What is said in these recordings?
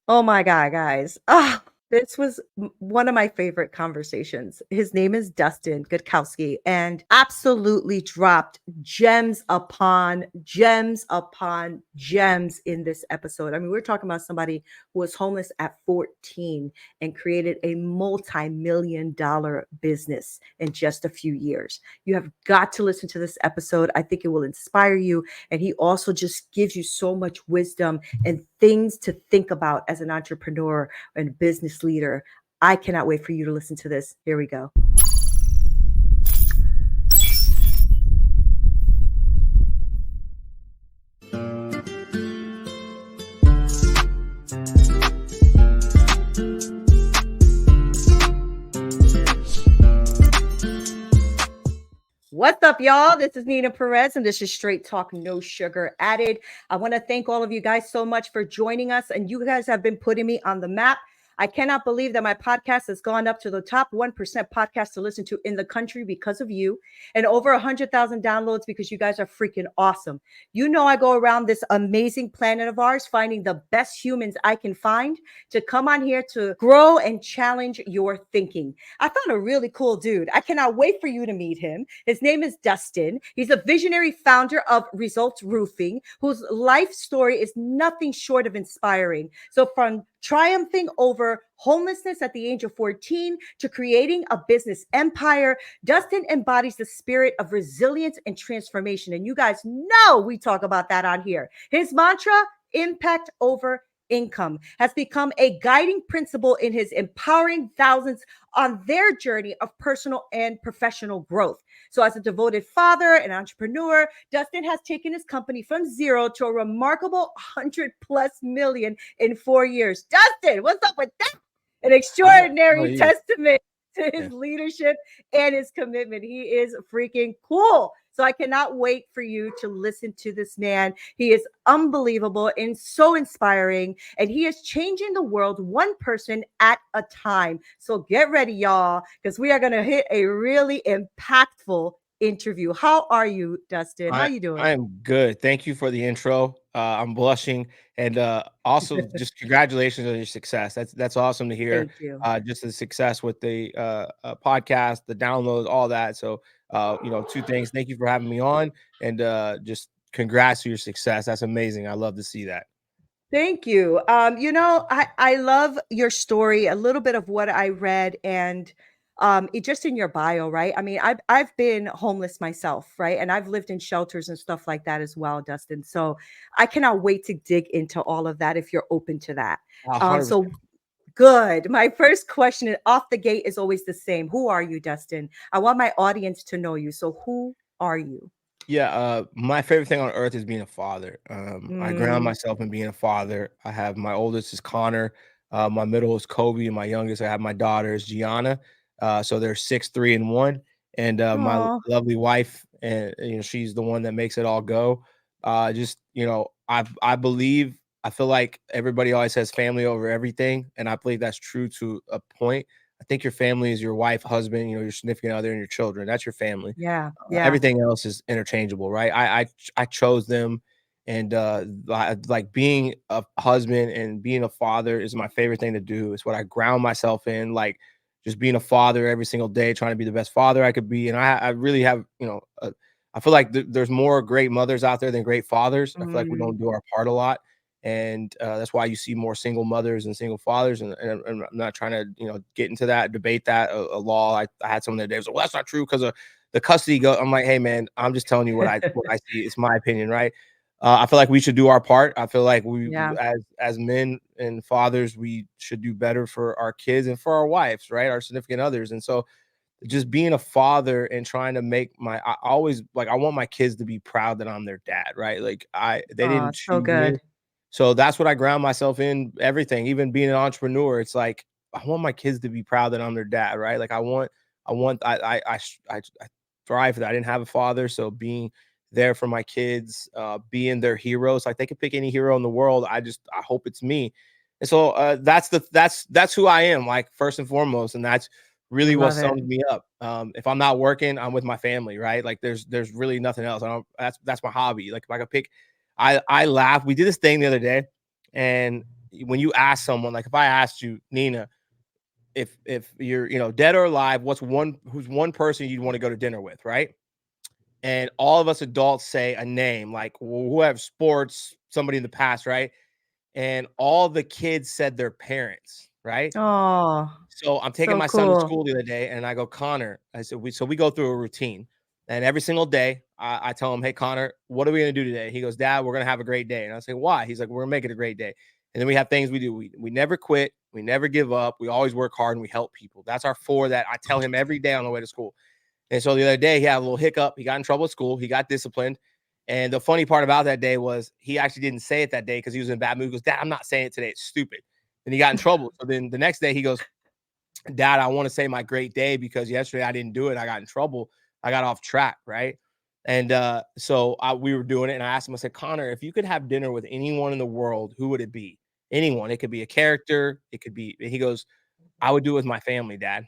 Oh my God, guys. This was one of my favorite conversations. His name is Dustin Gutkowski and absolutely dropped gems upon gems in this episode. I mean, we're talking about somebody who was homeless at 14 and created a multi-million dollar business in just a few years. You have got to listen to this episode. I think it will inspire you. And he also just gives you so much wisdom and things to think about as an entrepreneur and business leader. I cannot wait for you to listen to this. Here we go. What's up, y'all? This is Neena Perez, and this is Straight Talk, No Sugar Added. I want to thank all of you guys so much for joining us, and you guys have been putting me on the map. I cannot believe that my podcast has gone up to the top 1% podcast to listen to in the country because of you, and over 100,000 downloads because you guys are freaking awesome. You know, I go around this amazing planet of ours, finding the best humans I can find to come on here to grow and challenge your thinking. I found a really cool dude. I cannot wait for you to meet him. His name is Dustin. He's a visionary founder of Results Roofing, whose life story is nothing short of inspiring. So from triumphing over homelessness at the age of 14 to creating a business empire, Dustin embodies the spirit of resilience and transformation. And you guys know we talk about that on here. His mantra, impact over income, has become a guiding principle in his empowering thousands on their journey of personal and professional growth. So, as a devoted father and entrepreneur, Dustin has taken his company from zero to a remarkable 100 plus million in 4 years. Dustin, what's up with that? An extraordinary Yeah. testament to Yeah. his leadership and his commitment. He is freaking cool. So I cannot wait for you to listen to this man. He is unbelievable and so inspiring, and he is changing the world one person at a time. So get ready, y'all, because we are going to hit a really impactful interview. How are you, Dustin? How I you doing? I am good. Thank you for the intro. I'm blushing, and also just congratulations on your success. That's awesome to hear. Thank you. Just the success with the podcast, the downloads, all that. So, two things. Thank you for having me on, and just congrats to your success. That's amazing. I love to see that. Thank you. I love your story, a little bit of what I read, and it just in your bio, right? I mean, I've been homeless myself, right? And I've lived in shelters and stuff like that as well, Dustin. So I cannot wait to dig into all of that if you're open to that. 100%. So good. My first question off the gate is always the same. Who are you, Dustin? I want my audience to know you. So who are you? Yeah, my favorite thing on earth is being a father. I ground Mm, myself in being a father. I have my oldest is Connor, my middle is Kobe, and my youngest, I have my daughter is Gianna. So they're 6, 3, and 1. And my aw, lovely wife, and she's the one that makes it all go. I believe, I feel like everybody always says family over everything, and I believe that's true to a point. I think your family is your wife, husband, your significant other, and your children. That's your family. yeah, yeah. Everything else is interchangeable, right? I chose them, and like being a husband and being a father is my favorite thing to do. It's what I ground myself in, like just being a father every single day, trying to be the best father I could be. And I really have, I feel like there's more great mothers out there than great fathers. I feel like we Mm, don't do our part a lot. And that's why you see more single mothers and single fathers. And I'm not trying to, get into that, debate that a law. I had someone the other day was like, well, that's not true because of the custody go. I'm like, hey man, I'm just telling you what I see. It's my opinion, right? I feel like we should do our part. I feel like we, yeah. as men and fathers, we should do better for our kids and for our wives, right? Our significant others. And so, just being a father and trying to make I always like I want my kids to be proud that I'm their dad, right? Like they Oh, didn't so choose me, good. so that's what I ground myself in everything, even being an entrepreneur. It's like I want my kids to be proud that I'm their dad, right? Like I want, I thrive for that. I didn't have a father, so being there for my kids, being their heroes, like they could pick any hero in the world. I hope it's me. And so that's who I am, like first and foremost, and that's really what Love it. sums me up. If I'm not working, I'm with my family, right? Like there's really nothing else. I don't. That's my hobby. Like if I could pick, I laugh. We did this thing the other day, and when you ask someone, like if I asked you, Nina, if you're, dead or alive, who's one person you'd want to go to dinner with, right? And all of us adults say a name, like who have sports, somebody in the past, right? And all the kids said their parents, right? Oh, So I'm taking so my son to cool. school the other day, and I go, Connor. I said, we go through a routine, and every single day I tell him, hey Connor, what are we gonna do today? He goes, Dad, we're gonna have a great day. And I say, why? He's like, we're gonna make it a great day. And then we have things we do. We never quit. We never give up. We always work hard and we help people. That's our four that I tell him every day on the way to school. And so the other day he had a little hiccup. He got in trouble at school. He got disciplined. And the funny part about that day was he actually didn't say it that day because he was in a bad mood. He goes, Dad, I'm not saying it today. It's stupid. And he got in trouble. So then the next day he goes, Dad, I want to say my great day because yesterday I didn't do it. I got in trouble. I got off track, right? And we were doing it, and I asked him, I said, Connor, if you could have dinner with anyone in the world, who would it be? Anyone. It could be a character. It could be, he goes, I would do it with my family, Dad.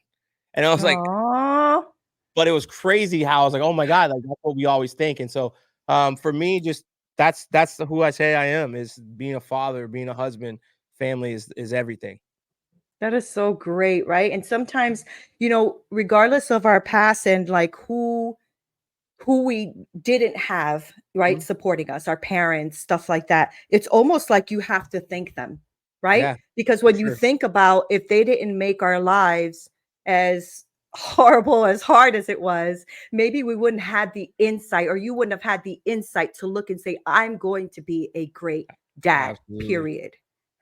And I was like, Oh, but it was crazy how I was like, oh my God, like that's what we always think. And so for me, just that's who I say I am, is being a father, being a husband. Family is everything. that is so great, right? And sometimes, regardless of our past and like who we didn't have, right, Mhm. supporting us, our parents, stuff like that. It's almost like you have to thank them, right? Yeah, Because for when you sure. think about if they didn't make our lives as horrible, as hard as it was, maybe we wouldn't have the insight, or you wouldn't have had the insight to look and say, I'm going to be a great dad, Absolutely. period.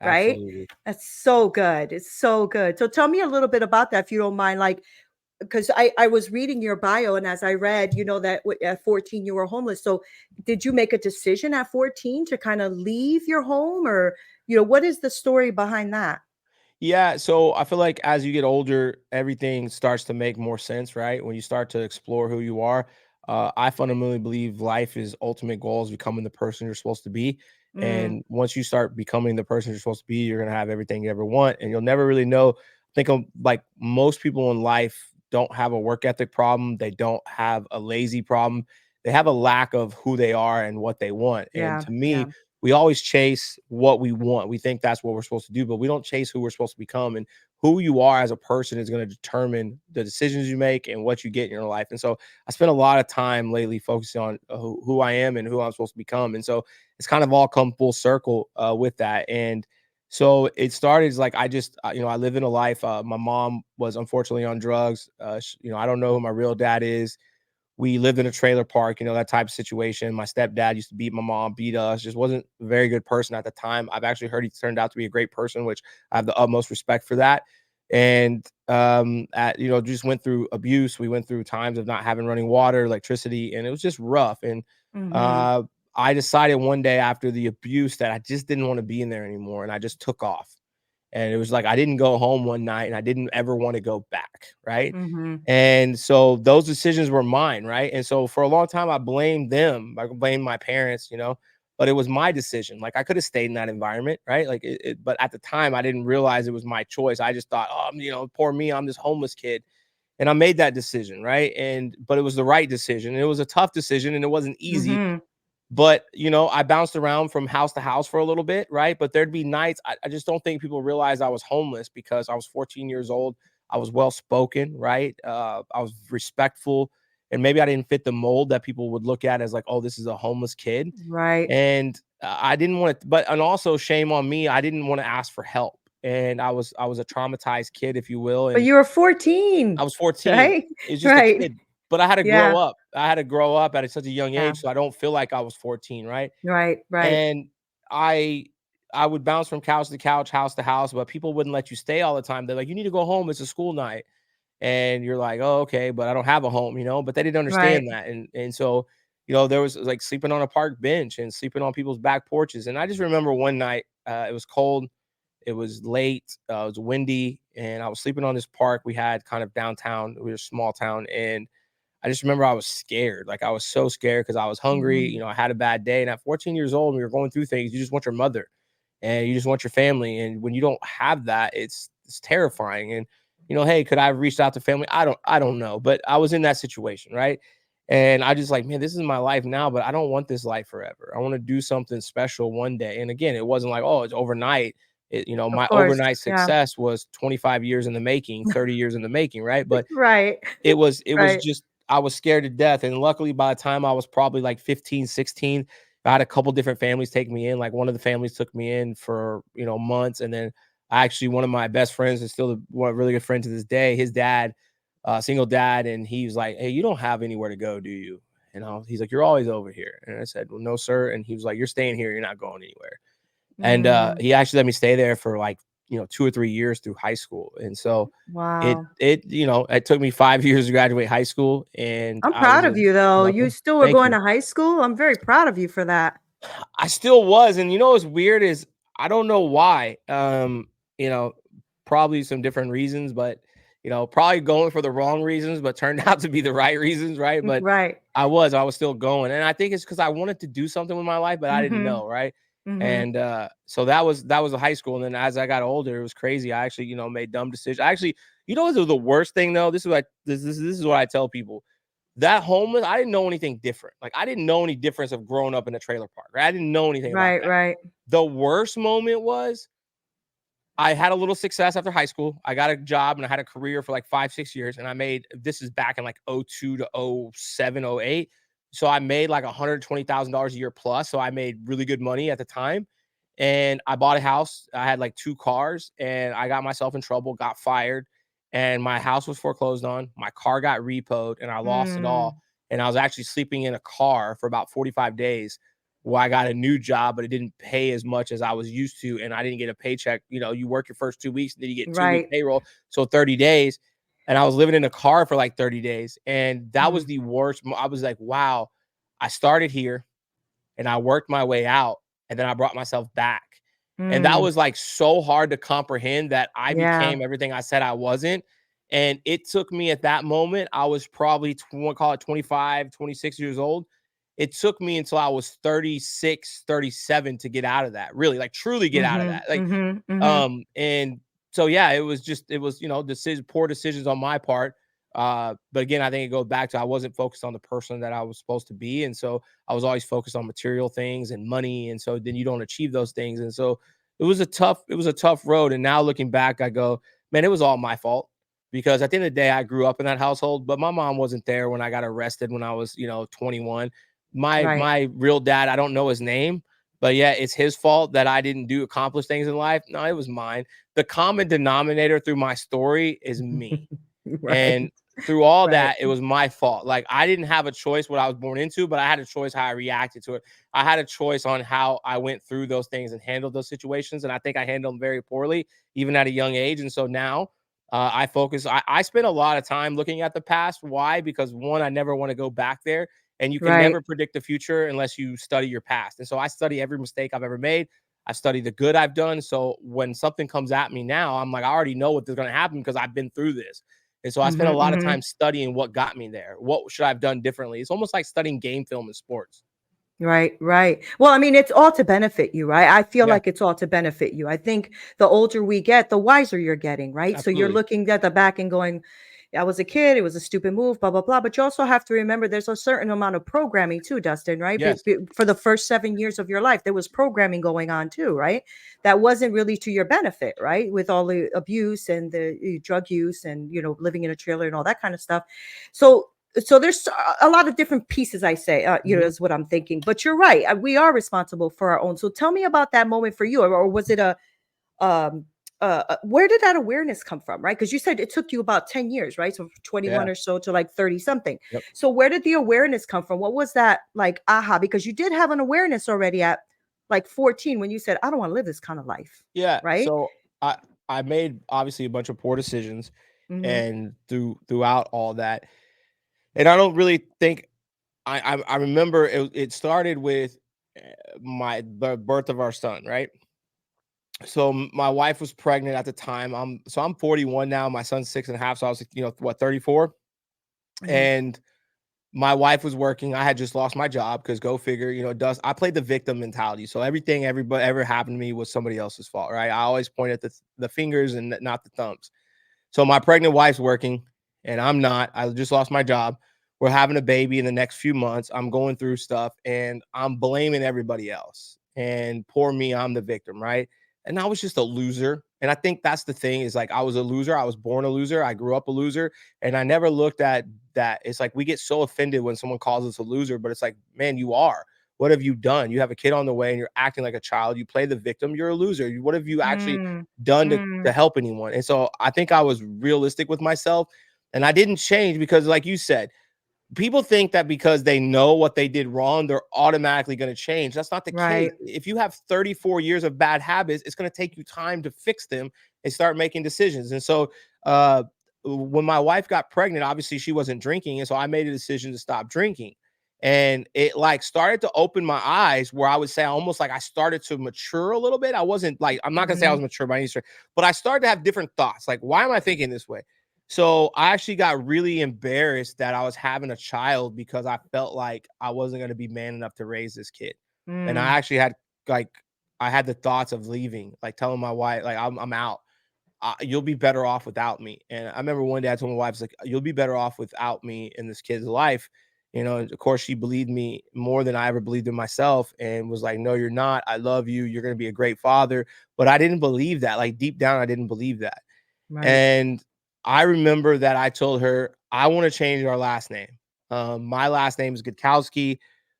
Right? Absolutely. That's so good. It's so good. So tell me a little bit about that, if you don't mind. Like, because I was reading your bio, and as I read, that at 14 you were homeless. So did you make a decision at 14 to kind of leave your home, or what is the story behind that? Yeah, so I feel like as you get older, everything starts to make more sense, right? When you start to explore who you are. I fundamentally believe life is ultimate goal is becoming the person you're supposed to be. Mm, And once you start becoming the person you're supposed to be, you're gonna have everything you ever want, and you'll never really know. Think of like most people in life don't have a work ethic problem. They don't have a lazy problem. They have a lack of who they are and what they want. And yeah, to yeah. me, we always chase what we want. We think that's what we're supposed to do, but we don't chase who we're supposed to become. And who you are as a person is going to determine the decisions you make and what you get in your life. And so I spent a lot of time lately focusing on who I am and who I'm supposed to become. And so it's kind of all come full circle with that. And so it started as like I live in a life. My mom was unfortunately on drugs. I don't know who my real dad is. We lived in a trailer park, that type of situation. My stepdad used to beat my mom, beat us, just wasn't a very good person at the time. I've actually heard he turned out to be a great person, which I have the utmost respect for that. And just went through abuse. We went through times of not having running water, electricity, and it was just rough. And Hmm. uh I decided one day after the abuse that I just didn't want to be in there anymore. And I just took off. And it was like I didn't go home one night and I didn't ever want to go back. Right. Hmm. And so those decisions were mine, right? And so for a long time, I blamed them. I blamed my parents, but it was my decision. Like I could have stayed in that environment, right? But at the time, I didn't realize it was my choice. I just thought, oh, poor me, I'm this homeless kid, and I made that decision, right? But it was the right decision. And it was a tough decision, and it wasn't easy. Hmm. But, I bounced around from house to house for a little bit, right? But there'd be nights I just don't think people realize I was homeless because I was 14 years old. I was well spoken, right? I was respectful, and maybe I didn't fit the mold that people would look at as like, oh, this is a homeless kid. Right. And I didn't want to, and also shame on me, I didn't want to ask for help. And I was a traumatized kid, if you will. But And you were I 14, was 14. right? It's just a Right. kid, but I had to grow Yeah. up. I had to grow up at such a young Yeah. age, so I don't feel like I was 14, right? Right. Right. And I I would bounce from couch to couch, house to house, but people wouldn't let you stay all the time. They're like, "You need to go home. It's a school night." And you're like, "Oh, okay, but I don't have a home." But they didn't Right. understand that. And so, there was like sleeping on a park bench and sleeping on people's back porches. And I just remember one night, it was cold, it was late, it was windy, and I was sleeping on this park we had kind of downtown. We were a small town, and I just remember I was scared. Like I was so scared because I was hungry. Mhm. I had a bad day. And at 14 years old, when you're going through things, you just want your mother and you just want your family. And when you don't have that, it's terrifying. And hey, could I have reached out to family? I don't know. But I was in that situation, right? And I just like, man, this is my life now, but I don't want this life forever. I want to do something special one day. And again, it wasn't like, oh, it's overnight. Of My course. overnight Yeah. success was 25 years in the making, 30 years in the making, right? But Right. it was Right. just, I was scared to death. And luckily, by the time I was probably like 15, 16, I had a couple different families take me in. Like one of the families took me in for, months. And then one of my best friends is still one really good friend to this day. His dad, single dad. And he was like, "Hey, you don't have anywhere to go, do you?" And he's like, "You're always over here." And I said, "Well, no, sir." And he was like, "You're staying here. You're not going anywhere." And Mm, he actually let me stay there for like, 2 or 3 years through high school. And so wow. it took me 5 years to graduate high school, and I'm I was proud of you though. You welcome. still were Thank going you. to high school. I'm very proud of you for that. I still was. And what's weird is I don't know why. You know, Probably some different reasons, but probably going for the wrong reasons, but turned out to be the right reasons, right? But Right. I was still going. And I think it's because I wanted to do something with my life, but I didn't Mhm. know, right? Mhm. And so that was a high school. And then as I got older, it was crazy. I actually, made dumb decisions. Actually, what's the worst thing though? This is what I tell people. That homeless, I didn't know anything different. Like I didn't know any difference of growing up in a trailer park. Right? I didn't know anything about Right, that. right. The worst moment was I had a little success after high school. I got a job and I had a career for like 5, 6 years. And this is back in like '02 to '07, '08. So I made like $120,000 a year plus. So I made really good money at the time. And I bought a house. I had like 2 cars and I got myself in trouble, got fired. And my house was foreclosed on. My car got repoed and I lost it all. Mm, And I was actually sleeping in a car for about 45 days. Well, I got a new job, but it didn't pay as much as I was used to. And I didn't get a paycheck. You work your first 2 weeks, and then you get 2 week right. payroll. So 30 days. And I was living in a car for like 30 days. And that was Mm, the worst. I was like, wow, I started here and I worked my way out. And then I brought myself back. And that mm, was like so hard to comprehend that I yeah. became everything I said I wasn't. And it took me at that moment, I was probably, call it 25, 26 years old. It took me until I was 36, 37 to get out of that, really, like truly get out of Mhm. that. Like, Mhm. Mhm. and so yeah, it was poor decisions on my part. But again, I think it goes back to I wasn't focused on the person that I was supposed to be. And so I was always focused on material things and money. And so then you don't achieve those things. And so it was a tough road. And now looking back, I go, man, it was all my fault. Because at the end of the day, I grew up in that household, but my mom wasn't there when I got arrested when I was, 21. My Right. my real dad, I don't know his name, but yeah, it's his fault that I didn't accomplish things in life. No, it was mine. The common denominator through my story is me. Right. And through all Right. that, it was my fault. Like I didn't have a choice what I was born into, but I had a choice how I reacted to it. I had a choice on how I went through those things and handled those situations. And I think I handled them very poorly, even at a young age. And so now I spend a lot of time looking at the past. Why? Because one, I never want to go back there. And you can Right. never predict the future unless you study your past. And so I study every mistake I've ever made. I study the good I've done. So when something comes at me now, I'm like, I already know what is going to happen because I've been through this. And so I spent a Mhm. lot of Mhm. time studying what got me there. What should I have done differently? It's almost like studying game film in sports. Right, right. Well, I mean, it's all to benefit you, right? I feel Yeah, like it's all to benefit you. I think the older we get, the wiser you're getting, right? So you're absolutely. looking at the back and going, I was a kid, it was a stupid move, blah, blah, blah. But you also have to remember there's a certain amount of programming too, Dustin, right? Yes. For the first 7 years of your life, there was programming going on too, right? That wasn't really to your benefit, right? With all the abuse and the drug use and, living in a trailer and all that kind of stuff. So there's a lot of different pieces I say, Mhm. is what I'm thinking. But you're right. We are responsible for our own. So tell me about that moment for you, or was it a um where did that awareness come from, right? Because you said it took you about 10 years, right? So from 21 Yeah. or so to like 30 something. Yep. So where did the awareness come from? What was that like aha? Because you did have an awareness already at like 14 when you said, I don't want to live this kind of life, Yeah. right? So I made obviously a bunch of poor decisions Mm-hmm. and throughout all that. And I don't really think I remember it started with the birth of our son, right? So my wife was pregnant at the time. I'm 41 now. My son's 6.5. So I was, what, 34? Mm-hmm. And my wife was working. I had just lost my job because go figure, I played the victim mentality. So everything everybody ever happened to me was somebody else's fault, right? I always point at the fingers and not the thumbs. So my pregnant wife's working and I'm not. I just lost my job. We're having a baby in the next few months. I'm going through stuff and I'm blaming everybody else. And poor me, I'm the victim, right? and I was just a loser. And I think that's the thing, is like, I was a loser. I was born a loser. I grew up a loser. And I never looked at that. It's like, we get so offended when someone calls us a loser, but it's like, man, you are. What have you done? You have a kid on the way and you're acting like a child. You play the victim. You're a loser. What have you actually Mm, done to mm, help anyone? And so I think I was realistic with myself, and I didn't change because, like you said, people think that because they know what they did wrong, they're automatically going to change. That's not the case. right. If you have 34 years of bad habits, it's going to take you time to fix them and start making decisions. And so, uh, when my wife got pregnant, obviously she wasn't drinking. And so I made a decision to stop drinking. And it like started to open my eyes, where I would say almost like I started to mature a little bit. I wasn't like, I'm not going to say I was Mhm. mature by any stretch, but I started to have different thoughts. Like, why am I thinking this way? So I actually got really embarrassed that I was having a child, because I felt like I wasn't going to be man enough to raise this kid. And I Mm, actually had like, I had the thoughts of leaving, like telling my wife, like, I'm out. You'll be better off without me. And I remember one day I told my wife, it's like, you'll be better off without me in this kid's life. And of course, she believed me more than I ever believed in myself, and was like, no, you're not. I love you. You're going to be a great father. But I didn't believe that. Like, deep down, I didn't believe that. right. And I remember that I told her, I want to change our last name. My last name is Gutkowski.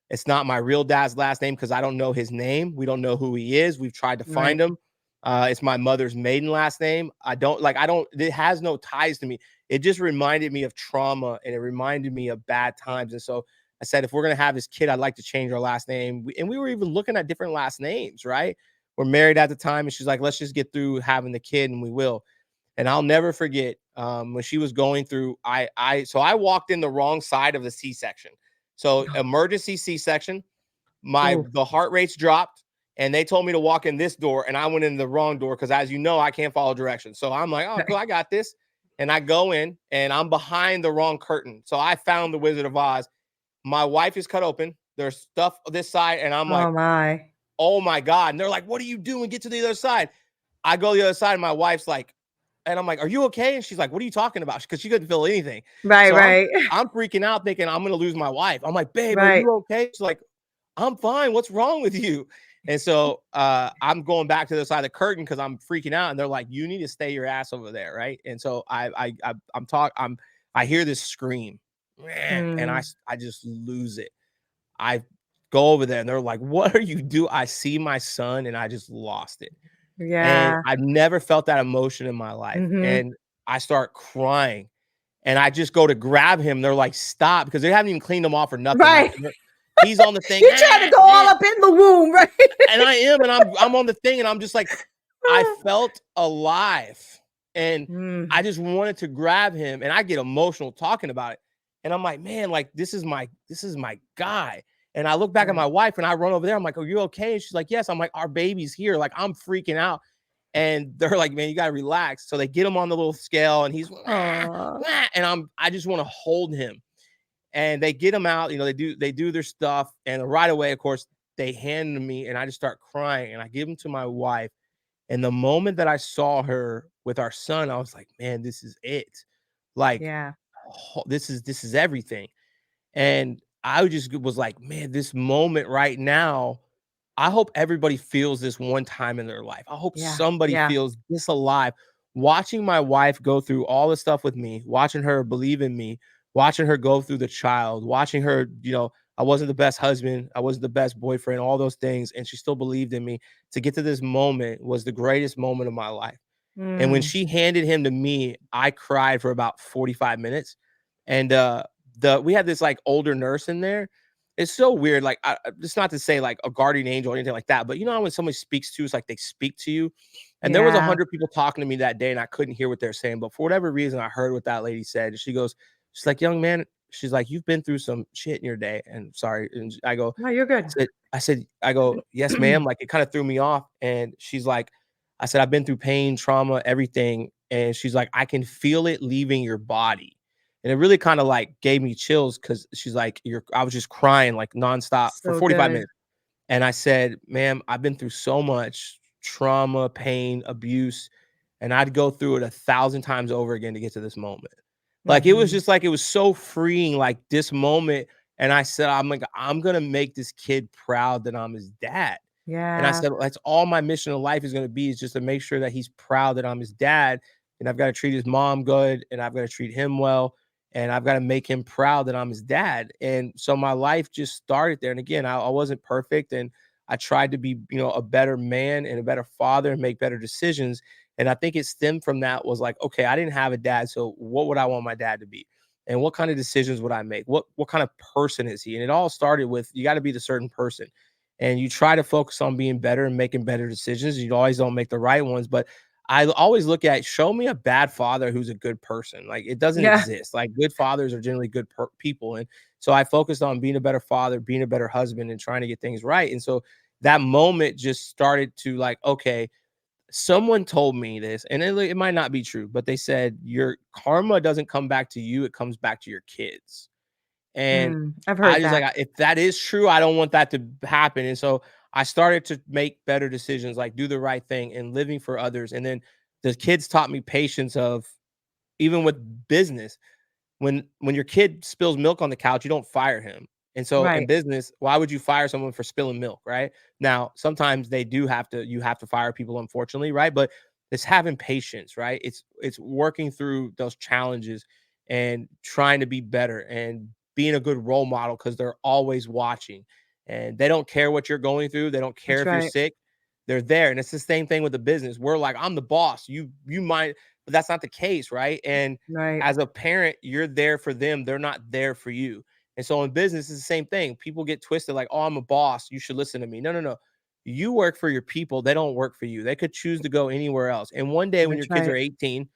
It's not my real dad's last name because I don't know his name. We don't know who he is. We've tried to find Right. him. It's my mother's maiden last name. It has no ties to me. It just reminded me of trauma, and it reminded me of bad times. And so I said, if we're going to have this kid, I'd like to change our last name. And we were even looking at different last names, right? We're married at the time. And she's like, let's just get through having the kid and we will. And I'll never forget, when she was going through, so I walked in the wrong side of the C-section. So emergency C-section, Ooh. the heart rates dropped, and they told me to walk in this door, and I went in the wrong door because, as you know, I can't follow directions. So I'm like, oh, cool, I got this. And I go in, and I'm behind the wrong curtain. So I found the Wizard of Oz. My wife is cut open. There's stuff this side, and I'm like, Oh my. oh my God. And they're like, what are you doing? Get to the other side. I go to the other side, and my wife's like, and I'm like, "Are you okay?" And she's like, "What are you talking about?" Because she couldn't feel anything. Right, So right. I'm freaking out, thinking I'm gonna lose my wife. I'm like, "Babe, are Right. you okay?" She's like, "I'm fine. What's wrong with you?" And so I'm going back to the side of the curtain because I'm freaking out, and they're like, "You need to stay your ass over there, right?" And so I hear this scream, man, and Mm, I just lose it. I go over there, and they're like, "What are you do?" I see my son, and I just lost it. And yeah. I've never felt that emotion in my life. Mhm. And I start crying, and I just go to grab him. They're like, stop, because they haven't even cleaned him off or nothing. Like, Right. he's on the thing. You trying to go all up in the womb, right? And I am, and I'm on the thing, and I'm just like, I felt alive. And I Mm, just wanted to grab him, and I get emotional talking about it. And I'm like, man, like this is my guy. And I look back at my right. wife, and I run over there. I'm like, are you okay? And she's like, yes. I'm like, our baby's here. Like, I'm freaking out. And they're like, man, you gotta relax. So they get him on the little scale, and he's wah, Aw. wah, and I just want to hold him. And they get him out, they do their stuff, and right away, of course, they hand him to me, and I just start crying, and I give him to my wife. And the moment that I saw her with our son, I was like, man, this is it. Like, Yeah. this is everything. And I just was like, man, this moment right now, I hope everybody feels this one time in their life. I hope Yeah. somebody Yeah. feels this alive. Watching my wife go through all the stuff with me, watching her believe in me, watching her go through the child, watching her, I wasn't the best husband, I wasn't the best boyfriend, all those things, and she still believed in me. To get to this moment was the greatest moment of my life. And when Mm, she handed him to me, I cried for about 45 minutes. And we had this like older nurse in there. It's so weird. Like, it's not to say like a guardian angel or anything like that, but you know how when somebody speaks to you, it's like they speak to you. And there was yeah. 100 people talking to me that day, and I couldn't hear what they're saying. But for whatever reason, I heard what that lady said. And she's like, young man, she's like, you've been through some shit in your day. And sorry. And I go, No, you're I good. said, I go, yes, ma'am. Like, it kind of threw me off. And she's like, I said, I've been through pain, trauma, everything. And she's like, I can feel it leaving your body. And it really kind of like gave me chills, because she's like, I was just crying like nonstop for So 45 good. minutes. And I said, ma'am, I've been through so much trauma, pain, abuse, and I'd go through it 1,000 times over again to get to this moment. Like, it was Mhm. just like, it was so freeing, like this moment. And I said, I'm like, I'm going to make this kid proud that I'm his dad. And I Yeah. said, that's all my mission in life is going to be, is just to make sure that he's proud that I'm his dad. And I've got to treat his mom good, and I've got to treat him well. And I've got to make him proud that I'm his dad. And so my life just started there. And again, I wasn't perfect. And I tried to be, a better man and a better father and make better decisions. And I think it stemmed from that, was like, okay, I didn't have a dad. So what would I want my dad to be? And what kind of decisions would I make? What kind of person is he? And it all started with, you got to be the certain person, and you try to focus on being better and making better decisions. You always don't make the right ones, but I always look at, show me a bad father who's a good person. Like, it doesn't Yeah. exist. Like, good fathers are generally good people. And so I focused on being a better father, being a better husband, and trying to get things right. And so that moment just started to, like, okay, someone told me this, and it might not be true, but they said your karma doesn't come back to you, it comes back to your kids. And I've I heard just like, that. if that is true, I don't want that to happen. And so I started to make better decisions, like do the right thing and living for others. And then the kids taught me patience of, even with business, when your kid spills milk on the couch, you don't fire him. And so in Right. business, why would you fire someone for spilling milk, right? Now, sometimes you have to fire people, unfortunately, right? But it's having patience, right? It's working through those challenges and trying to be better and being a good role model, because they're always watching and they don't care what you're going through. They don't care That's if you're right. sick. They're there. And it's the same thing with the business. We're like, I'm the boss. You might, but that's not the case, right? And Right. as a parent, you're there for them. They're not there for you. And so in business, it's the same thing. People get twisted, like, oh, I'm a boss, you should listen to me. No, no, no. You work for your people. They don't work for you. They could choose to go anywhere else. And one day when your That's kids right. are 18,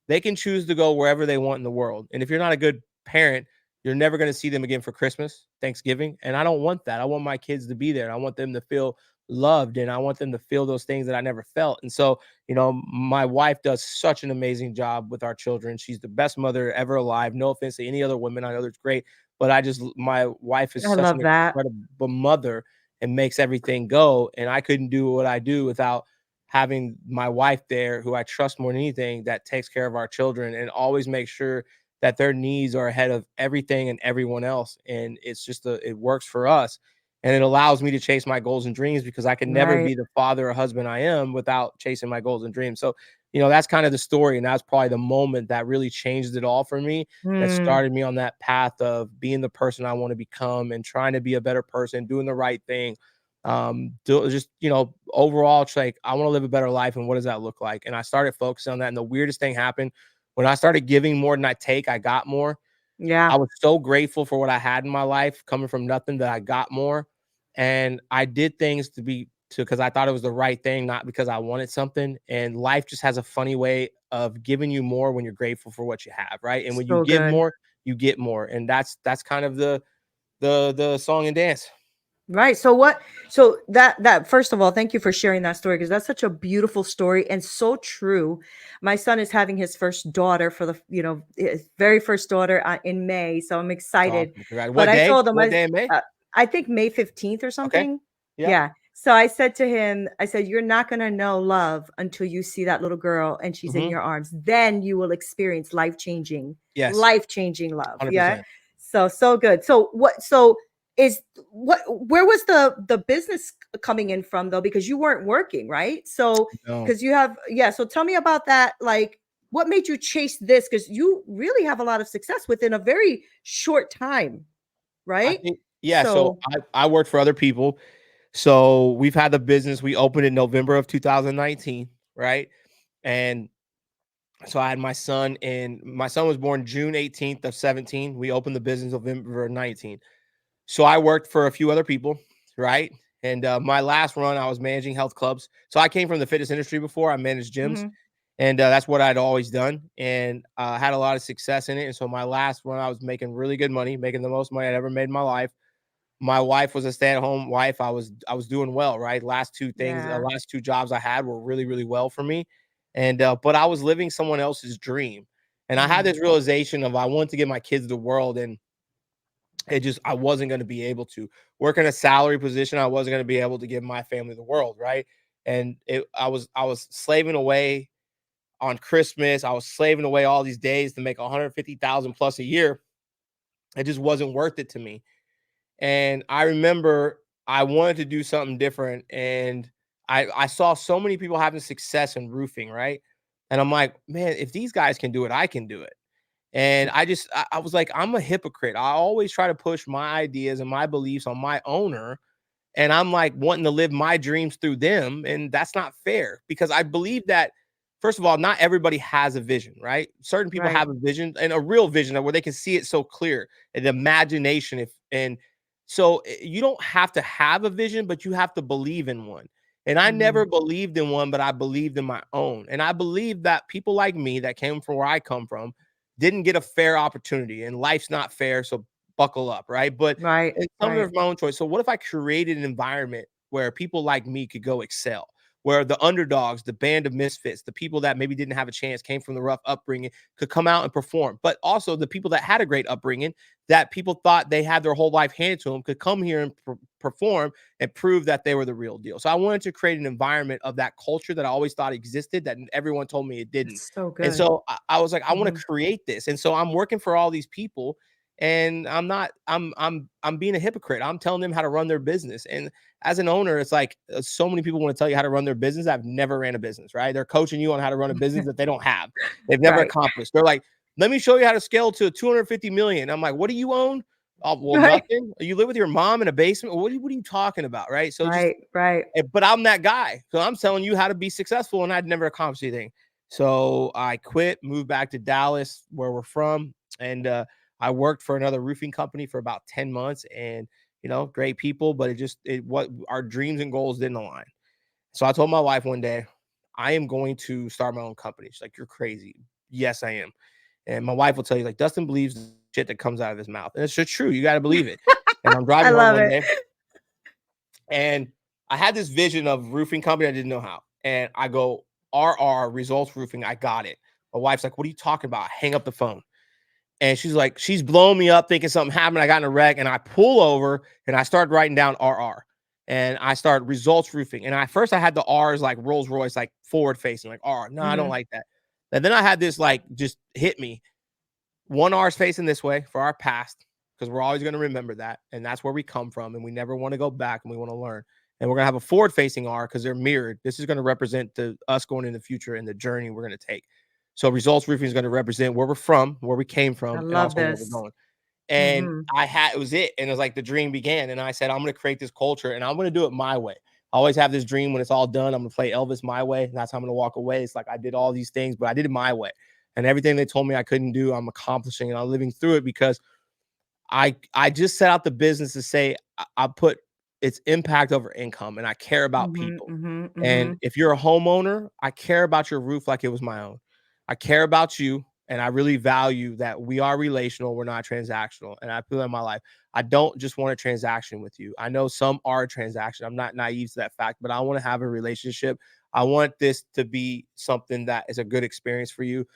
they can choose to go wherever they want in the world. And if you're not a good parent, you're never going to see them again for Christmas, Thanksgiving. And I don't want that. I want my kids to be there. I want them to feel loved, and I want them to feel those things that I never felt. And so, my wife does such an amazing job with our children. She's the best mother ever alive. No offense to any other women. I know that's great, but my wife is I such love an that. incredible mother and makes everything go. And I couldn't do what I do without having my wife there, who I trust more than anything, that takes care of our children and always makes sure that their needs are ahead of everything and everyone else. And it's just it works for us. And it allows me to chase my goals and dreams, because I can never Right. be the father or husband I am without chasing my goals and dreams. So, that's kind of the story. And that's probably the moment that really changed it all for me, that Mm. started me on that path of being the person I want to become and trying to be a better person, doing the right thing. Just, overall, it's like, I want to live a better life. And what does that look like? And I started focusing on that. And the weirdest thing happened when I started giving more than I take, I got more. Yeah. I was so grateful for what I had in my life, coming from nothing, that I got more. And I did things because I thought it was the right thing, not because I wanted something. And life just has a funny way of giving you more when you're grateful for what you have, right? And when you So give good. more, you get more. And that's kind of the song and dance. Right. So first of all, thank you for sharing that story, because that's such a beautiful story and so true. My son is having his first daughter for his very first daughter in May, so I'm It's excited. awesome. Congrats. But What I day? told him What day in May? I think May 15th or Okay. something. Yeah. Yeah. So I said to him, I said, "You're not going to know love until you see that little girl and she's in Hmm. your arms. Then you will experience Yes. life-changing love." Yeah. 100%. So good. Is where was the business coming in from, though, because you weren't working, right? So No. because you have, yeah, so tell me about that. Like, what made you chase this, because you really have a lot of success within a very short time, I right? think, yeah. So So I work for other people. So we've had the business. We opened in November of 2019, right? And so I had my son, and my son was born June 18th of 17. We opened the business November 19. So I worked for a few other people, right? And my last run, I was managing health clubs. So I came from the fitness industry before. I managed gyms, mhm, and that's what I'd always done, and had a lot of success in it. And so my last run, I was making really good money, making the most money I'd ever made in my life. My wife was a stay-at-home wife. I was doing well, right? yeah, Last two jobs I had were really, really well for me. And but I was living someone else's dream. And I had mm, this realization of, I wanted to give my kids the world, and I wasn't going to be able to work in a salary position. I wasn't going to be able to give my family the world, right? And I was slaving away on Christmas. I was slaving away all these days to make 150,000 plus a year. It just wasn't worth it to me. And I remember I wanted to do something different, and I saw so many people having success in roofing, right? And I'm like, man, if these guys can do it, I can do it. And I was like, I'm a hypocrite. I always try to push my ideas and my beliefs on my owner, and I'm like wanting to live my dreams through them, and that's not fair because I believe that first of all, not everybody has a vision, right? Certain people Right. have a vision and a real vision where they can see it so clear, and imagination. If and so you don't have to have a vision, but you have to believe in one. And I never Mhm. believed in one, but I believed in my own. And I believe that people like me that came from where I come from didn't get a fair opportunity, and life's not fair. So buckle up, right? But Right. and some of it Right. was my own choice. So what if I created an environment where people like me could go excel? Where the underdogs, the band of misfits, the people that maybe didn't have a chance, came from the rough upbringing, could come out and perform. But also the people that had a great upbringing, that people thought they had their whole life handed to them, could come here and perform and prove that they were the real deal. So I wanted to create an environment of that culture that I always thought existed, that everyone told me it didn't. It's so And good. so I was like, I want Mhm. to create this. And so I'm working for all these people, and I'm being a hypocrite. I'm telling them how to run their business. And as an owner, it's like so many people want to tell you how to run their business. I've never ran a business, right? They're coaching you on how to run a business that they don't have. They've never Right. accomplished. They're like, let me show you how to scale to 250 million. I'm like, what do you own? Oh, well, Right. nothing. You live with your mom in a basement. What are you talking about? Right. So just, Right. Right. but I'm that guy. So I'm telling you how to be successful, and I'd never accomplished anything. So I quit, moved back to Dallas, where we're from. And I worked for another roofing company for about 10 months, and great people, but what our dreams and goals didn't align. So I told my wife one day, I am going to start my own company. She's like, you're crazy. Yes, I am. And my wife will tell you, like, Dustin believes the shit that comes out of his mouth. And it's just true. You got to believe it. And I'm I driving home love one it. day, and I had this vision of roofing company. I didn't know how. And I go, RR Results Roofing. I got it. My wife's like, what are you talking about? I hang up the phone. And she's like, she's blowing me up thinking something happened. I got in a wreck, and I pull over and I started writing down RR, and I started Results Roofing. And first I had the R's like Rolls Royce, like forward facing, like R. No, I don't Mhm. like that. And then I had this like just hit me. One R is facing this way for our past, because we're always going to remember that. And that's where we come from. And we never want to go back, and we want to learn. And we're going to have a forward facing R because they're mirrored. This is going to represent us going in the future and the journey we're going to take. So results roofing is going to represent where we're from, where we came I from, and love also where we're this. going. And Mhm. it was it. And it was like the dream began. And I said, I'm going to create this culture, and I'm going to do it my way. I always have this dream when it's all done, I'm going to play Elvis my way. And that's how I'm going to walk away. It's like I did all these things, but I did it my way. And everything they told me I couldn't do, I'm accomplishing, and I'm living through it because I just set out the business to say I put its impact over income, and I care about Mhm. people. Mhm. And Mhm. if you're a homeowner, I care about your roof like it was my own. I care about you, and I really value that we are relational, we're not transactional. And I feel in my life, I don't just want a transaction with you. I know some are a transaction. I'm not naive to that fact, but I want to have a relationship. I want this to be something that is a good experience for you.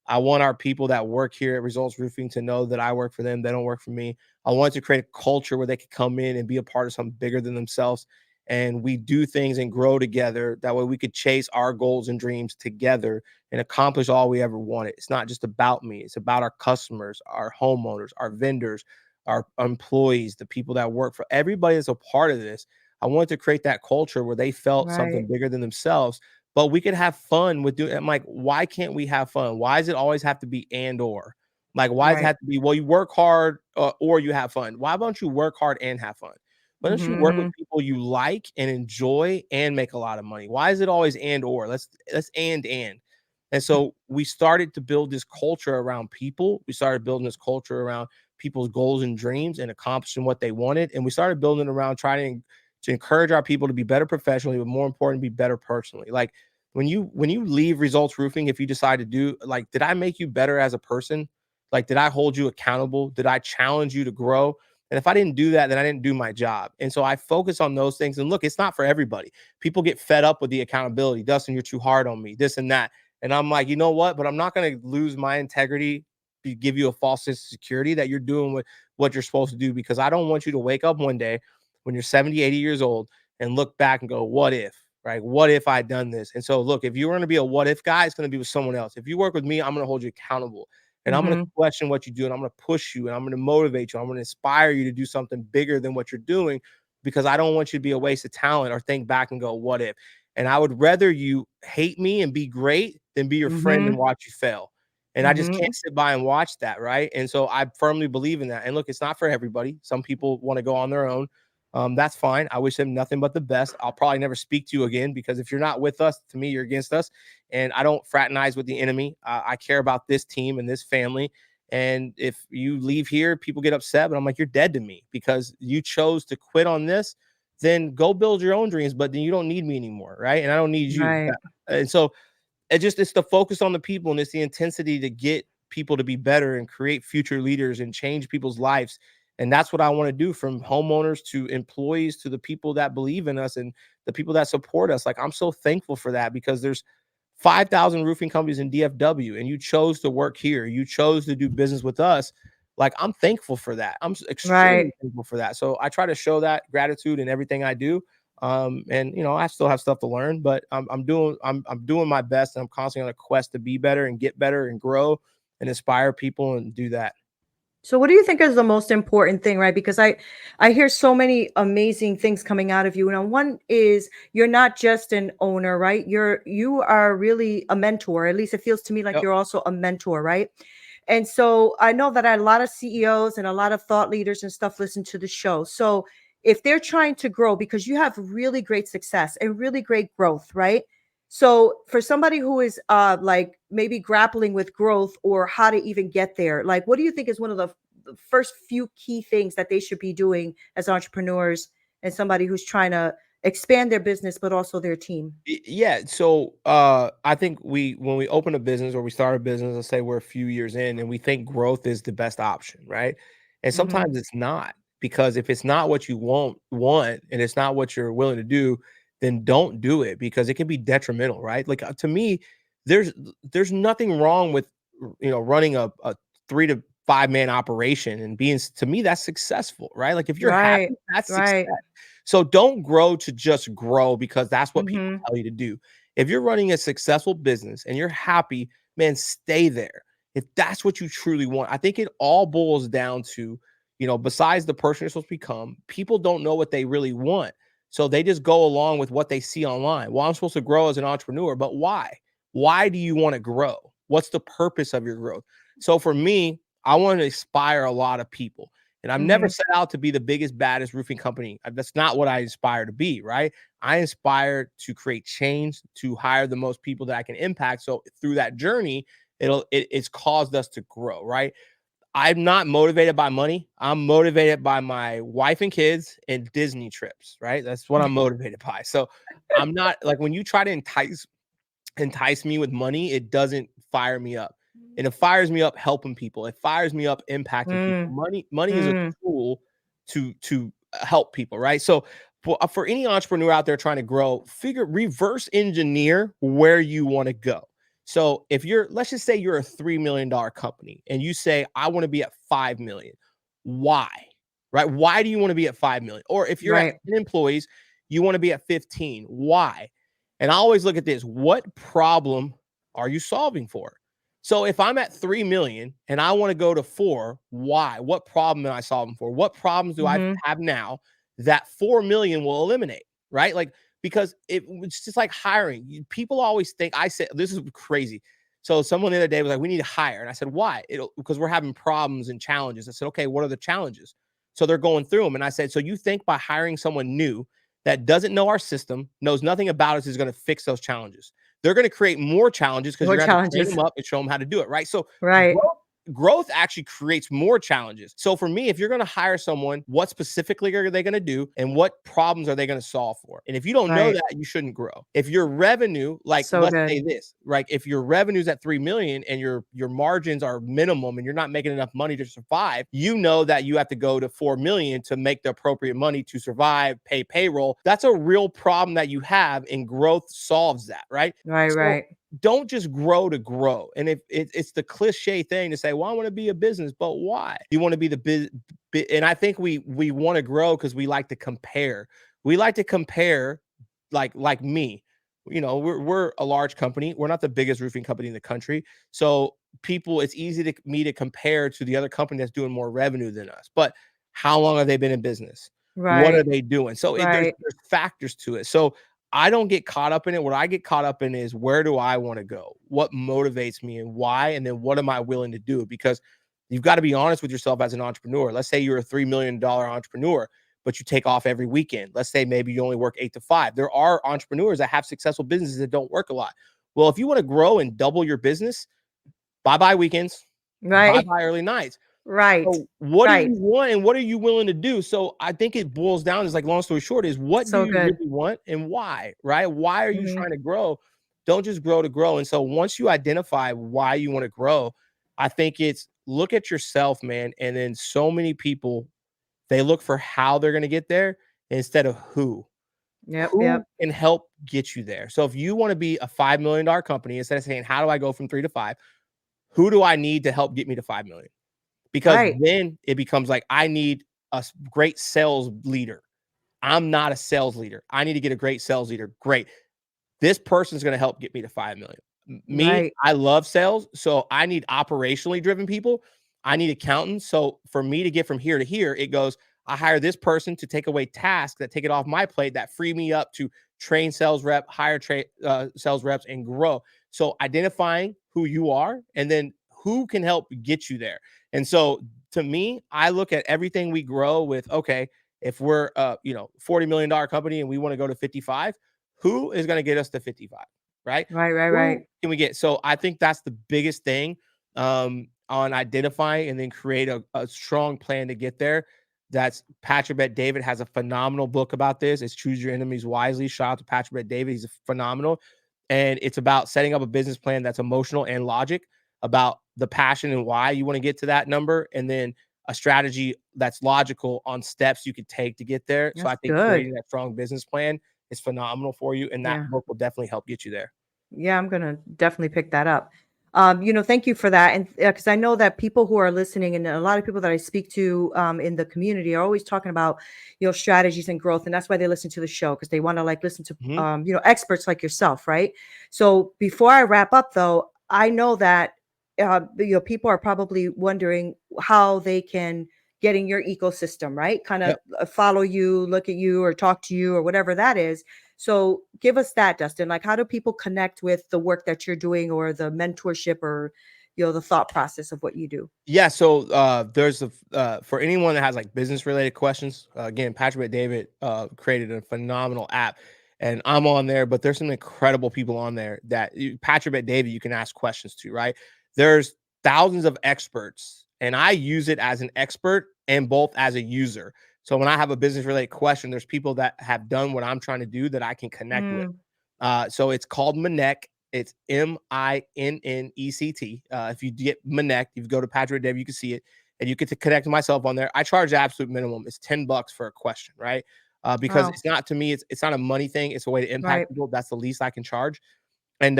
I want our people that work here at Results Roofing to know that I work for them. They don't work for me. I want to create a culture where they can come in and be a part of something bigger than themselves. And we do things and grow together. That way we could chase our goals and dreams together and accomplish all we ever wanted. It's not just about me. It's about our customers, our homeowners, our vendors, our employees, the people that work for everybody that's a part of this. I wanted to create that culture where they felt something Right. bigger than themselves, but we could have fun with doing it. I'm like, why can't we have fun? Why does it always have to be and or? Like, why does it Right. have to be, well, you work hard or you have fun? Why don't you work hard and have fun? Why don't you Mhm. work with Mhm. people you like and enjoy and make a lot of money? Why is it always and or? Let's and. And so we started to build this culture around people. We started building this culture around people's goals and dreams and accomplishing what they wanted. And we started building around trying to encourage our people to be better professionally, but more important, be better personally. Like when you leave Results Roofing, if you decide to do, like, did I make you better as a person? Like, did I hold you accountable? Did I challenge you to grow? And if I didn't do that, then I didn't do my job. And so I focus on those things. And look, it's not for everybody. People get fed up with the accountability. Dustin, you're too hard on me, this and that. And I'm like, you know what? But I'm not going to lose my integrity to give you a false sense of security that you're doing what you're supposed to do, because I don't want you to wake up one day when you're 70, 80 years old and look back and go, what if? Right? What if I'd done this? And so, look, if you're going to be a what if guy, it's going to be with someone else. If you work with me, I'm going to hold you accountable, and I'm going to Mhm. question what you do, and I'm going to push you, and I'm going to motivate you. I'm going to inspire you to do something bigger than what you're doing, because I don't want you to be a waste of talent or think back and go, what if? And I would rather you hate me and be great than be your friend and Mm-hmm. watch you fail. And I just Mm-hmm. can't sit by and watch that, right? And so I firmly believe in that. And look, it's not for everybody. Some people want to go on their own. That's fine. I wish them nothing but the best. I'll probably never speak to you again, because if you're not with us, to me, you're against us. And I don't fraternize with the enemy. I care about this team and this family. And if you leave here, people get upset, but I'm like, you're dead to me because you chose to quit on this. Then go build your own dreams, but then you don't need me anymore, right? And I don't need you. Right. And so it's the focus on the people, and it's the intensity to get people to be better and create future leaders and change people's lives. And that's what I want to do, from homeowners to employees to the people that believe in us and the people that support us. Like, I'm so thankful for that, because there's 5,000 roofing companies in DFW, and you chose to work here. You chose to do business with us. Like, I'm thankful for that. I'm Right. extremely thankful for that. So I try to show that gratitude in everything I do. And I still have stuff to learn, but I'm doing my best, and I'm constantly on a quest to be better and get better and grow and inspire people and do that. So what do you think is the most important thing, right? Because I hear so many amazing things coming out of you. And one is you're not just an owner, right? You are really a mentor. At least it feels to me like Yep. you're also a mentor, right? And so I know that a lot of CEOs and a lot of thought leaders and stuff listen to the show. So if they're trying to grow, because you have really great success and really great growth, right? So for somebody who is like maybe grappling with growth or how to even get there, like what do you think is one of the first few key things that they should be doing as entrepreneurs and somebody who's trying to expand their business but also their team? Yeah. So I think when we open a business or we start a business, let's say we're a few years in and we think growth is the best option, right? And Hmm. sometimes it's not, because if it's not what you want and it's not what you're willing to do, then don't do it, because it can be detrimental, right? Like, to me, there's there's nothing wrong with running a 3 to 5 man operation and being, to me, that's successful, right? Like, if you're Right. happy, that's success. Right. So don't grow to just grow because that's what people Hmm. tell you to do. If you're running a successful business and you're happy, man, stay there. If that's what you truly want, I think it all boils down to, besides the person you're supposed to become, people don't know what they really want. So they just go along with what they see online. Well, I'm supposed to grow as an entrepreneur, but why? Why do you want to grow? What's the purpose of your growth? So for me, I want to inspire a lot of people. And I've never Hmm. set out to be the biggest, baddest roofing company. That's not what I aspire to be, right? I aspire to create change, to hire the most people that I can impact. So through that journey, it's caused us to grow, right? I'm not motivated by money. I'm motivated by my wife and kids and Disney trips, right? That's what I'm motivated by. So I'm not like, when you try to entice me with money, it doesn't fire me up. And it fires me up helping people. It fires me up impacting people. Mm. Money is a Mm. tool to help people, right? So for any entrepreneur out there trying to grow, reverse engineer where you want to go. So if let's just say you're a $3 million company and you say, I want to be at 5 million. Why? Right? Why do you want to be at 5 million? Or if you're at Right. 10 employees, you want to be at 15. Why? And I always look at this: what problem are you solving for? So if I'm at 3 million and I want to go to 4, why? What problem am I solving for? What problems do I Hmm. have now that 4 million will eliminate? Right? Like, because it's just like hiring. People always think, I said, this is crazy. So someone the other day was like, we need to hire. And I said, why? Because we're having problems and challenges. I said, okay, what are the challenges? So they're going through them. And I said, so you think by hiring someone new that doesn't know our system, knows nothing about us, is going to fix those challenges? They're going to create more challenges because More you're going to have to train challenges. them up and show them how to do it, right? So Right. growth actually creates more challenges. So for me, if you're going to hire someone, what specifically are they going to do and what problems are they going to solve for? And if you don't know Right. that, you shouldn't grow. If your revenue, like, So let's say good. this, right? If your revenue's at 3 million and your margins are minimum and you're not making enough money to survive, you know that you have to go to 4 million to make the appropriate money to survive, pay payroll. That's a real problem that you have, and growth solves that, right? Right. So Right. don't just grow to grow. And if it's the cliche thing to say, well, I want to be a business, but why? You want to be the and I think we want to grow because we like to compare. We like to compare, like me. We're a large company. We're not the biggest roofing company in the country. So it's easy me to compare to the other company that's doing more revenue than us. But how long have they been in business? What are Right. they doing? So Right. there's factors to it. So I don't get caught up in it. What I get caught up in is where do I want to go? What motivates me and why? And then what am I willing to do? Because you've got to be honest with yourself as an entrepreneur. Let's say you're a $3 million entrepreneur, but you take off every weekend. Let's say maybe you only work 8 to 5. There are entrepreneurs that have successful businesses that don't work a lot. Well, if you want to grow and double your business, bye bye weekends, bye Right. bye early nights. Right. So what do Right. you want and what are you willing to do? So I think it boils down is like long story short is what do So you good. really want and why, right? Why are you Mhm. trying to grow? Don't just grow to grow. And so once you identify why you want to grow, I think it's look at yourself, man. And then so many people, they look for how they're going to get there instead of who. Yep. Who Yep. can help get you there? So if you want to be a $5 million company, instead of saying, how do I go from 3 to 5? Who do I need to help get me to 5 million? Because Right. then it becomes like, I need a great sales leader. I'm not a sales leader. I need to get a great sales leader. Great. This person's going to help get me to 5 million. Me, Right. I love sales. So I need operationally driven people. I need accountants. So for me to get from here to here, it goes, I hire this person to take away tasks that take it off my plate that free me up to train sales rep, hire sales reps and grow. So identifying who you are and then who can help get you there. And so to me, I look at everything we grow with, okay, if we're $40 million company and we want to go to 55, who is going to get us to 55, right? Right. Right. Who Right. can we get? So I think that's the biggest thing on identifying and then create a strong plan to get there. That's Patrick Bet David has a phenomenal book about this. It's Choose Your Enemies Wisely. Shout out to Patrick Bet David. He's phenomenal. And it's about setting up a business plan that's emotional and logic about the passion and why you want to get to that number. And then a strategy that's logical on steps you could take to get there. So That's I think good. creating that strong business plan is phenomenal for you. And that Yeah. book will definitely help get you there. Yeah, I'm gonna definitely pick that up. Thank you for that, and because I know that people who are listening, and a lot of people that I speak to in the community are always talking about, strategies and growth, and that's why they listen to the show because they want to like listen to Mhm. experts like yourself, right? So before I wrap up, though, I know that people are probably wondering how they can get in your ecosystem, right? Kind of Yep. follow you, look at you, or talk to you, or whatever that is. So give us that, Dustin. Like, how do people connect with the work that you're doing or the mentorship or, the thought process of what you do? Yeah, so there's for anyone that has like business related questions. Again, Patrick Bet David created a phenomenal app, and I'm on there. But there's some incredible people on there that Patrick Bet David you can ask questions to. Right? There's thousands of experts, and I use it as an expert and both as a user. So when I have a business related question, there's people that have done what I'm trying to do that I can connect with. Mm. So it's called Minnect. It's Minnect. If you get Minnect, if you go to Patrick Dev, you can see it, and you get to connect to myself on there. I charge the absolute minimum. It's $10 for a question, right? Because Wow. it's not to me, it's not a money thing. It's a way to Right. impact people. That's the least I can charge, and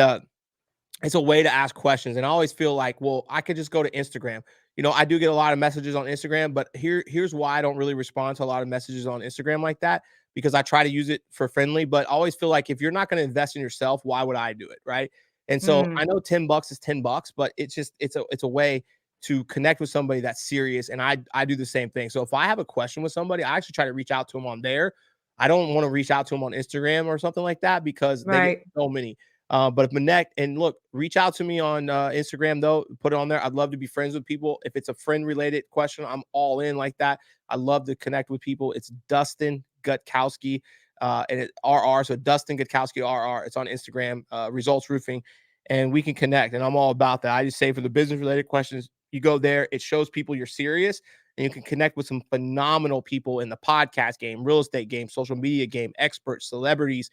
it's a way to ask questions. And I always feel like, well, I could just go to Instagram. I do get a lot of messages on Instagram, but here's why I don't really respond to a lot of messages on Instagram like that, because I try to use it for friendly, but I always feel like if you're not going to invest in yourself, why would I do it? Right. And so I Mm. know $10 is $10, but it's a way to connect with somebody that's serious. And I do the same thing. So if I have a question with somebody, I actually try to reach out to them on there. I don't want to reach out to them on Instagram or something like that because they get Right. so many. But if Connect and look, reach out to me on Instagram though. Put it on there. I'd love to be friends with people. If it's a friend related question, I'm all in like that. I love to connect with people. It's Dustin Gutkowski, and it RR. So Dustin Gutkowski RR. It's on Instagram. Results Roofing, and we can connect. And I'm all about that. I just say for the business related questions, you go there. It shows people you're serious, and you can connect with some phenomenal people in the podcast game, real estate game, social media game, experts, celebrities,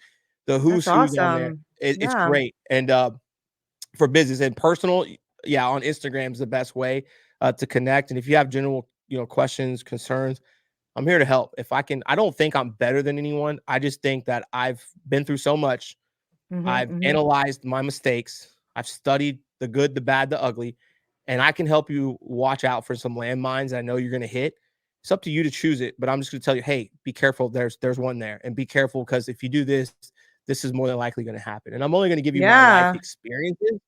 the That's who's on there. awesome. It's Yeah. great. And for business and personal, yeah, on Instagram is the best way to connect. And if you have general, questions, concerns, I'm here to help. If I can, I don't think I'm better than anyone. I just think that I've been through so much. Hmm. I've Hmm. analyzed my mistakes. I've studied the good, the bad, the ugly, and I can help you watch out for some landmines I know you're going to hit. It's up to you to choose it, but I'm just going to tell you, hey, be careful. There's one there, and be careful because if you do this, this is more than likely going to happen. And I'm only going to give you my life Yeah. experiences.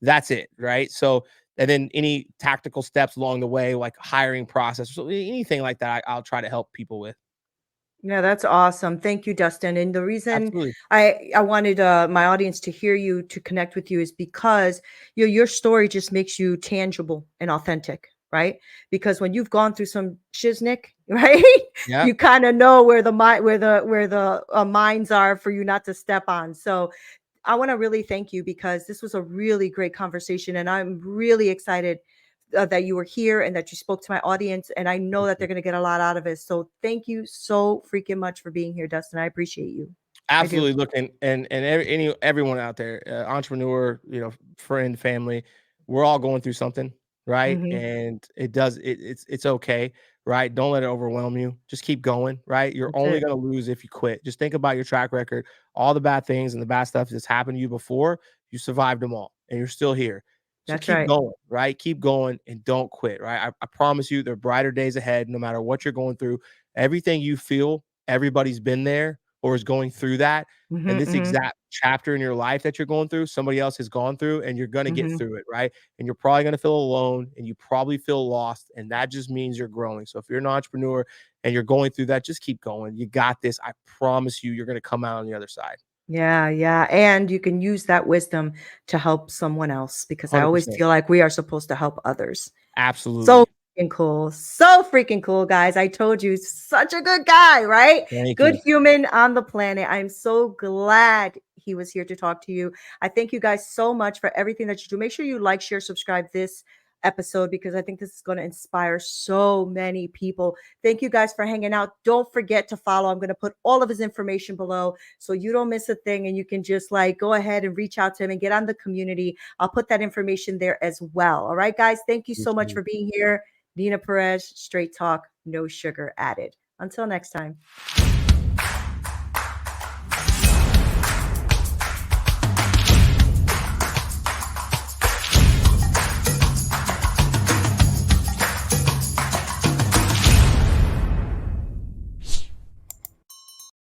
That's it, right? So, and then any tactical steps along the way, like hiring process, so anything like that, I'll try to help people with. Yeah, that's awesome. Thank you, Dustin. And the reason Absolutely. I wanted my audience to hear you, to connect with you, is because your story just makes you tangible and authentic, right? Because when you've gone through some shiznick, right, Yeah. you kind of know where the mind, where the mines are for you not to step on. So I want to really thank you, because this was a really great conversation, and I'm really excited that you were here and that you spoke to my audience. And I know Thank that you. they're going to get a lot out of it. So thank you so freaking much for being here, Dustin. I appreciate you. I do. Absolutely. Look, and everyone out there, entrepreneur, friend, family, we're all going through something, right? Hmm. And it's okay, right? Don't let it overwhelm you. Just keep going, right? You're That's only it. going to lose if you quit. Just think about your track record, all the bad things and the bad stuff that's happened to you before. You survived them all, and you're still here. So That's keep right. going, right? Keep going and don't quit, right? I promise you, there are brighter days ahead. No matter what you're going through, everything you feel, everybody's been there or is going through that. And Hmm. this Hmm. exact chapter in your life that you're going through, somebody else has gone through, and you're going to get Hmm. through it, right? And you're probably going to feel alone, and you probably feel lost, and that just means you're growing. So if you're an entrepreneur and you're going through that, just keep going. You got this. I promise you, you're going to come out on the other side. Yeah, yeah. And you can use that wisdom to help someone else, because I always 100%. feel like we are supposed to help others. So Absolutely. freaking cool. So freaking cool, guys. I told you, such a good guy, right? Thank Good you. human on the planet. I'm so glad he was here to talk to you. I thank you guys so much for everything that you do. Make sure you like, share, subscribe this episode, because I think this is going to inspire so many people. Thank you guys for hanging out. Don't forget to follow. I'm going to put all of his information below so you don't miss a thing, and you can just like go ahead and reach out to him and get on the community. I'll put that information there as well. All right, guys. Thank you so much Appreciate for it. being here. Neena Perez, straight talk, no sugar added. Until next time.